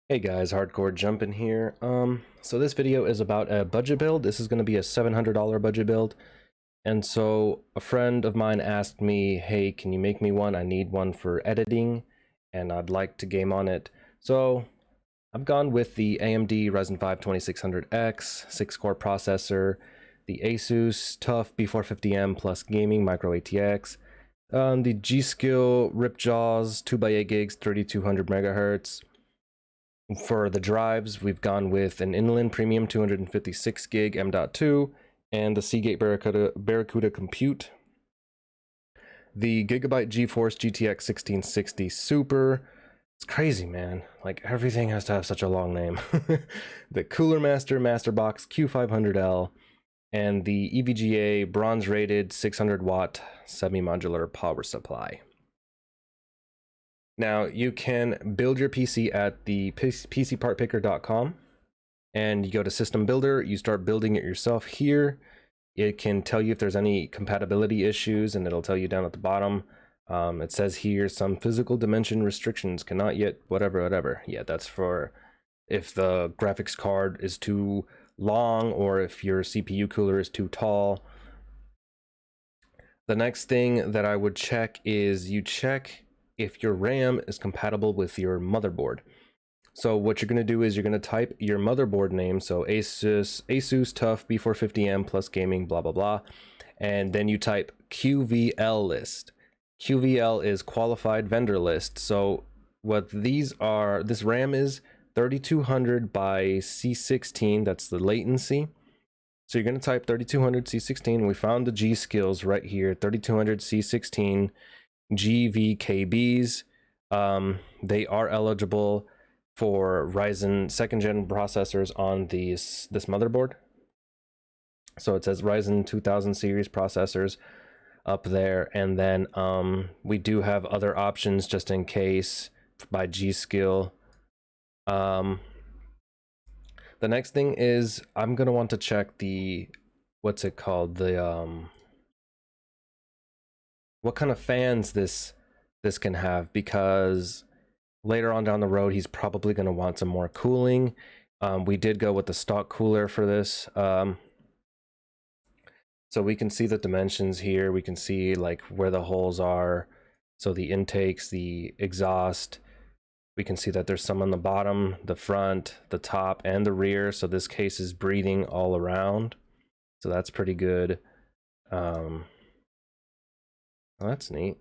Hey guys, Hardcore Jumpin' here. So this video is about a budget build. This is going to be a $700 budget build. And so a friend of mine asked me, hey, can you make me one? I need one for editing and I'd like to game on it. So I've gone with the AMD Ryzen 5 2600X 6-core processor, the Asus TUF B450M Plus Gaming Micro ATX, the G.Skill Ripjaws 2x8 gigs 3200 megahertz. For the drives, we've gone with an Inland Premium 256 gig M.2 and the Seagate Barracuda Compute. The Gigabyte GeForce GTX 1660 Super. It's crazy, man. Like, everything has to have such a long name. The Cooler Master Masterbox Q500L and the EVGA bronze rated 600 watt semi-modular power supply. Now, you can build your PC at the PCPartPicker.com, and you go to System Builder, you start building it yourself here. It can tell you if there's any compatibility issues, and it'll tell you down at the bottom. It says here, some physical dimension restrictions cannot yet, whatever. Yeah, that's for if the graphics card is too long or if your CPU cooler is too tall. The next thing that I would check is you check if your RAM is compatible with your motherboard. So what you're going to do is you're going to type your motherboard name, so Asus TUF B450M Plus Gaming blah blah blah, and then you type QVL list. QVL is qualified vendor list. So what these are, this RAM is 3200 by C16, that's the latency. So you're going to type 3200 C16. We found the G skills right here, 3200 C16 GVKBs. They are eligible for Ryzen 2nd gen processors on this motherboard. So it says Ryzen 2000 series processors up there, and then we do have other options just in case by G.Skill. The next thing is I'm gonna want to check the what's it called, the what kind of fans this can have, because later on down the road he's probably going to want some more cooling. We did go with the stock cooler for this. So we can see the dimensions here. We can see like where the holes are. So the intakes, the exhaust, we can see that there's some on the bottom, the front, the top, and the rear. So this case is breathing all around. So that's pretty good. Well, that's neat.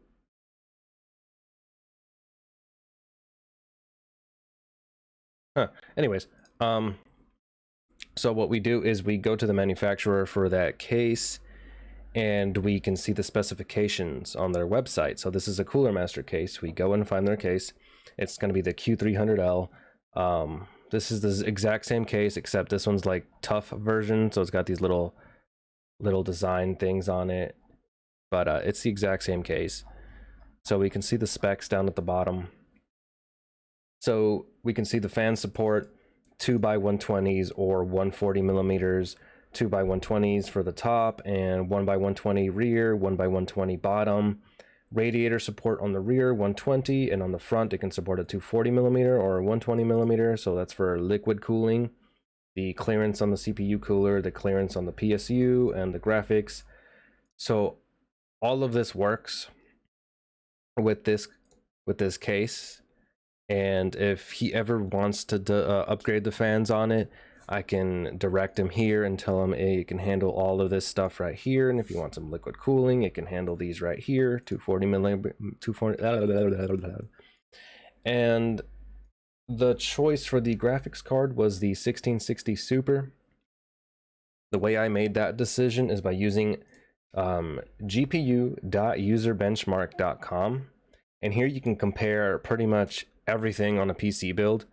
Anyways, so what we do is we go to the manufacturer for that case, and we can see the specifications on their website. So this is a Cooler Master case. We go and find their case. It's going to be the Q300L. This is the exact same case, except this one's like tough version, so it's got these little design things on it, but it's the exact same case. So we can see the specs down at the bottom. So we can see the fan support, 2x120s or 140 millimeters, 2x120s for the top, and 1x120 rear, 1x120 bottom. Radiator support on the rear, 120, and on the front it can support a 240 millimeter or 120 millimeter, so that's for liquid cooling. The clearance on the CPU cooler, the clearance on the PSU, and the graphics. So all of this works with this case. And if he ever wants to upgrade the fans on it, I can direct him here and tell him, hey, it can handle all of this stuff right here. And if you want some liquid cooling, it can handle these right here, 240 millimeter, 240. And the choice for the graphics card was the 1660 Super. The way I made that decision is by using gpu.userbenchmark.com. And here you can compare pretty much everything on a PC build.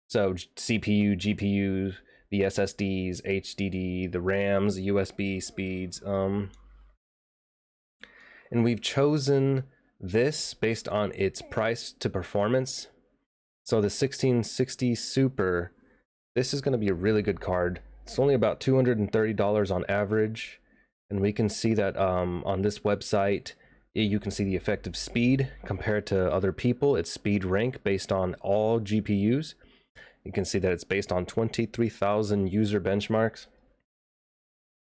So CPU, GPU, the SSDs, HDD, the RAMs, USB speeds. And we've chosen this based on its price to performance. So the 1660 Super, this is going to be a really good card. It's only about $230 on average. And we can see that on this website, you can see the effective speed compared to other people. It's speed rank based on all GPUs. You can see that it's based on 23,000 user benchmarks.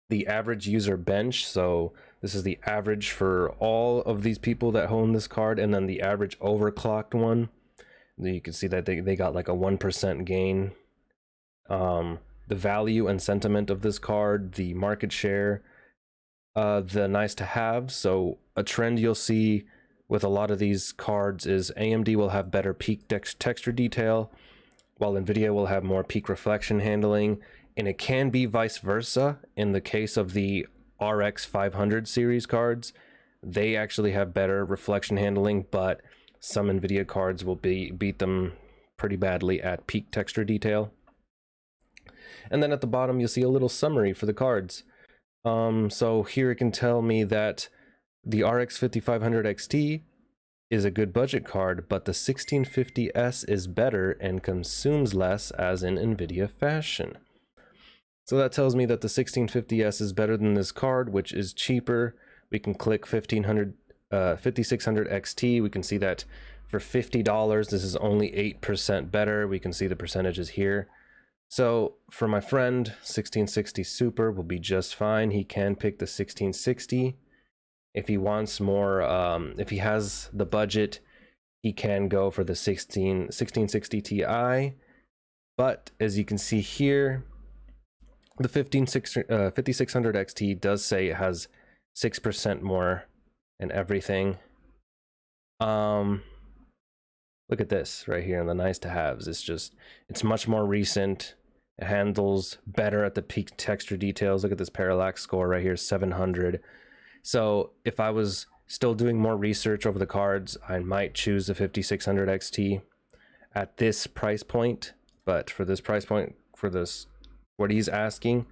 The average user bench, so this is the average for all of these people that own this card, and then the average overclocked one. You can see that they got like a 1% gain. The value and sentiment of this card, the market share, the nice to have. So a trend you'll see with a lot of these cards is AMD will have better peak texture detail, while NVIDIA will have more peak reflection handling, and it can be vice versa. In the case of the RX 500 series cards, they actually have better reflection handling, but some NVIDIA cards will beat them pretty badly at peak texture detail. And then at the bottom, you'll see a little summary for the cards. So here it can tell me that the RX 5500 XT is a good budget card, but the 1650S is better and consumes less, as in NVIDIA fashion. So that tells me that the 1650S is better than this card, which is cheaper. We can click 5600 XT. We can see that for $50, this is only 8% better. We can see the percentages here. So for my friend, 1660 Super will be just fine. He can pick the 1660. If he wants more, if he has the budget, he can go for the 1660 Ti. But as you can see here, the 5600 XT does say it has 6% more and everything. Look at this right here in the nice to haves. It's much more recent. It handles better at the peak texture details. Look at this parallax score right here, 700. So if I was still doing more research over the cards, I might choose the 5600 XT at this price point. But for this price point, for this, what he's asking,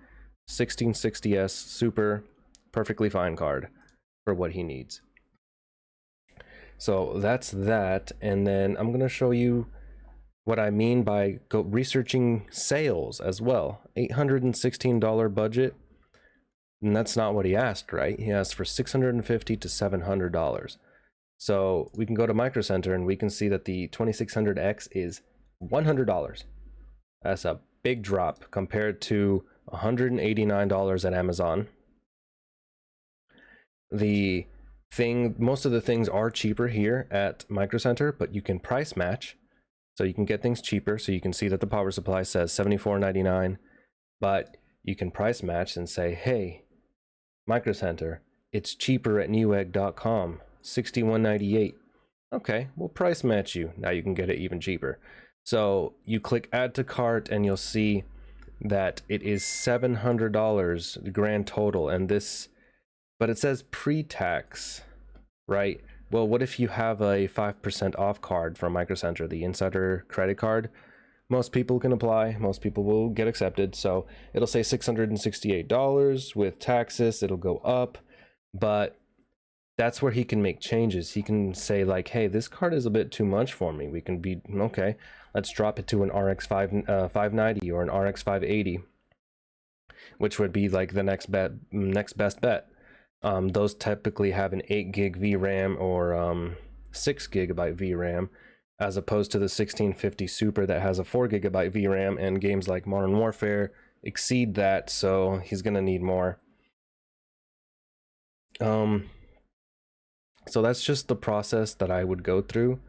1660S Super, perfectly fine card for what he needs. So that's that, and then I'm gonna show you what I mean by researching sales as well. $816 budget, and that's not what he asked, right? He asked for $650 to $700. So we can go to Micro Center and we can see that the 2600X is $100. That's a big drop compared to $189 at Amazon. Most of the things are cheaper here at Micro Center, but you can price match, so you can get things cheaper. So you can see that the power supply says $74.99, but you can price match and say, hey, Micro Center, it's cheaper at Newegg.com, $61.98. Okay, we'll price match you. Now you can get it even cheaper. So you click add to cart and you'll see that it is $700, the grand total, and this, but it says pre-tax, right? Well, what if you have a 5% off card from Micro Center, the insider credit card? Most people can apply, most people will get accepted. So it'll say $668 with taxes, it'll go up, but that's where he can make changes. He can say like, hey, this card is a bit too much for me. We can be, okay, let's drop it to an RX 590 or an RX 580, which would be like the next best bet. Those typically have an 8 gig VRAM or 6 gigabyte VRAM, as opposed to the 1650 Super that has a 4 gigabyte VRAM, and games like Modern Warfare exceed that, so he's gonna need more. So that's just the process that I would go through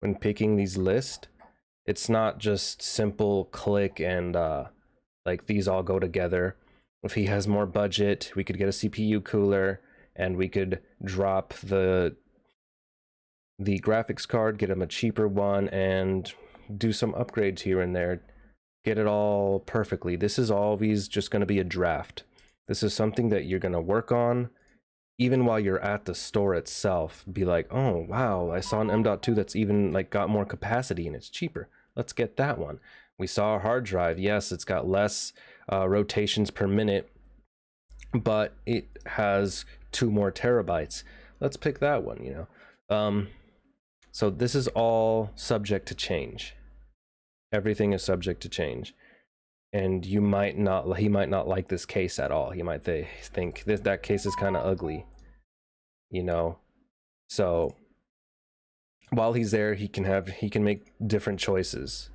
when picking these lists. It's not just simple click and like these all go together. If he has more budget, we could get a CPU cooler and we could drop the graphics card, get him a cheaper one, and do some upgrades here and there. Get it all perfectly. This is always just going to be a draft. This is something that you're going to work on even while you're at the store itself. Be like, oh wow, I saw an M.2 that's even like got more capacity and it's cheaper. Let's get that one. We saw a hard drive. Yes, it's got less rotations per minute, but it has 2 more terabytes. Let's pick that one, you know. So this is all subject to change. Everything is subject to change, and he might not like this case at all. He might think that case is kind of ugly, you know. So while he's there, he can make different choices.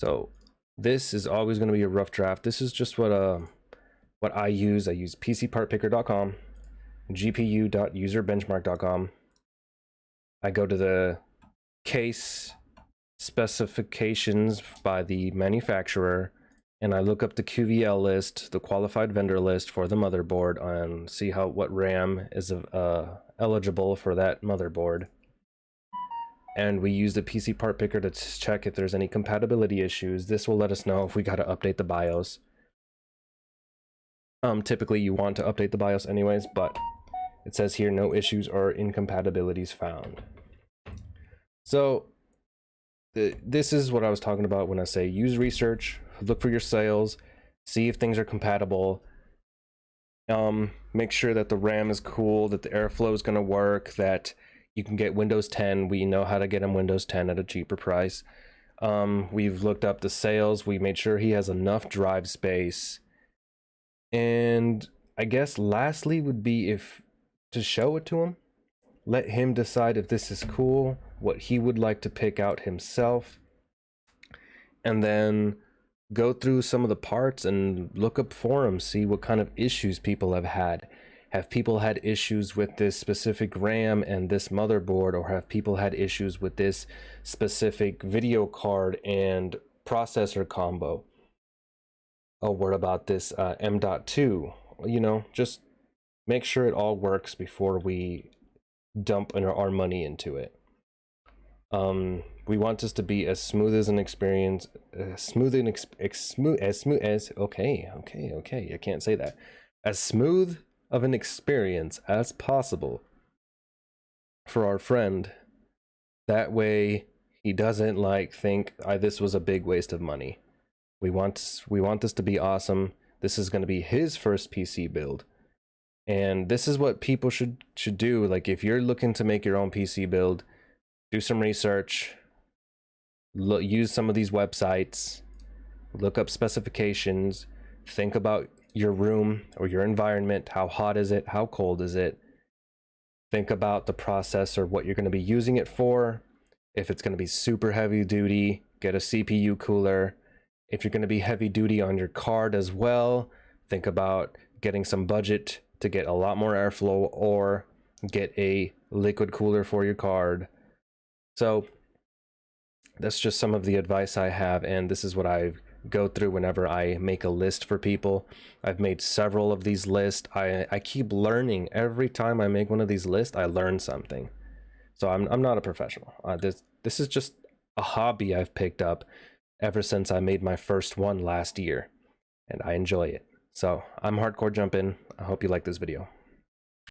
So this is always going to be a rough draft. This is just what I use. I use pcpartpicker.com, gpu.userbenchmark.com. I go to the case specifications by the manufacturer, and I look up the QVL list, the qualified vendor list for the motherboard, and see what RAM is eligible for that motherboard. And we use the PC part picker to check if there's any compatibility issues. This will let us know if we got to update the BIOS. Typically you want to update the BIOS anyways, but it says here no issues or incompatibilities found. So this is what I was talking about when I say use research, look for your sales, see if things are compatible. Make sure that the RAM is cool, that the airflow is going to work, that you can get Windows 10. We know how to get him Windows 10 at a cheaper price. We've looked up the sales. We made sure he has enough drive space. And I guess lastly would be if to show it to him. Let him decide if this is cool, what he would like to pick out himself. And then go through some of the parts and look up forums, see what kind of issues people have had. Have people had issues with this specific RAM and this motherboard, or have people had issues with this specific video card and processor combo? Oh, what about this M.2? You know, just make sure it all works before we dump our money into it. We want this to be as smooth as an experience, smooth as okay, I can't say that. As smooth of an experience as possible for our friend. That way he doesn't think this was a big waste of money. We want this to be awesome. This is going to be his first PC build. And this is what people should do. Like, if you're looking to make your own PC build, do some research, use some of these websites, look up specifications, think about your room or your environment. How hot is it? How cold is it? Think about the processor, what you're going to be using it for. If it's going to be super heavy duty, get a CPU cooler. If you're going to be heavy duty on your card as well, think about getting some budget to get a lot more airflow, or get a liquid cooler for your card. So that's just some of the advice I have, and this is what I go through whenever I make a list for people. I've made several of these lists. I keep learning. Every time I make one of these lists, I learn something. So I'm not a professional. This is just a hobby I've picked up ever since I made my first one last year, and I enjoy it. So I'm Hardcore Jumpin'. I hope you like this video.